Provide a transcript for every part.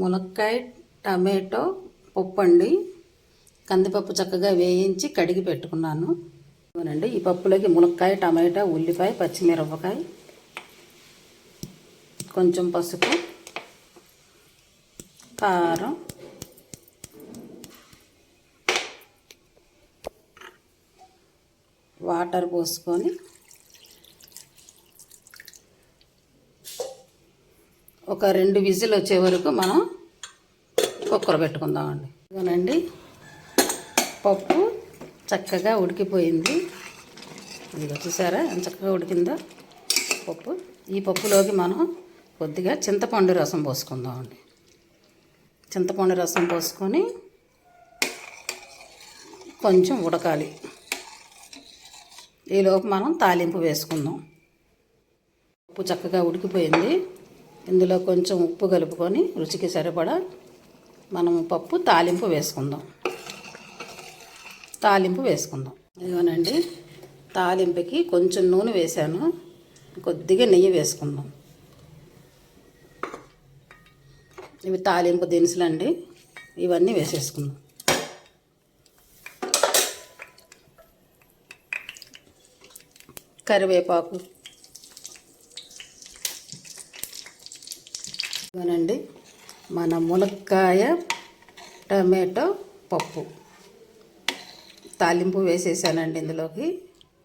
ములక్కాయ టమాటో పప్పు అండి. కందిపప్పు చక్కగా వేయించి కడిగి పెట్టుకున్నాను. అవునండి, ఈ పప్పులోకి ములక్కాయ, టమాటా, ఉల్లిపాయ, పచ్చిమిరపకాయ, కొంచెం పసుపు, కారం, వాటర్ పోసుకొని ఒక 2 విజిల్ వచ్చే వరకు మనం కుక్కర్ పెట్టుకుందామండి. ఇదిగోనండి, పప్పు చక్కగా ఉడికిపోయింది. ఇదిగో చూసారా ఎంత చక్కగా ఉడికిందో పప్పు. ఈ పప్పులోకి మనం కొద్దిగా చింతపండు రసం పోసుకుందామండి. చింతపండు రసం పోసుకొని కొంచెం ఉడకాలి. ఈలోపు మనం తాలింపు వేసుకుందాం. పప్పు చక్కగా ఉడికిపోయింది. ఇందులో కొంచెం ఉప్పు కలుపుకొని రుచికి సరిపడా మనం పప్పు తాలింపు వేసుకుందాం. ఇదిగోనండి, తాలింపుకి కొంచెం నూనె వేసాను, కొద్దిగా నెయ్యి వేసుకుందాం. ఇవి తాలింపు దినుసులు అండి, ఇవన్నీ వేసేసుకుందాం. కరివేపాకు, ఇవనండి మన ములక్కాయ టమాటో పప్పు తాలింపు వేసేసానండి. ఇందులోకి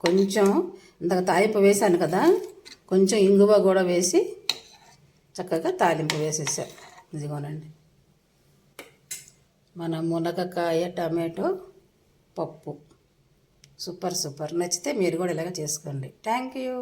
కొంచెం ఇందాక తాలింపు వేసాను కదా, కొంచెం ఇంగువ కూడా వేసి చక్కగా తాలింపు వేసేసా. ఇదిగోనండి మన మునగకాయ టమాటో పప్పు. సూపర్. నచ్చితే మీరు కూడా ఇలాగ చేసుకోండి. Thank you.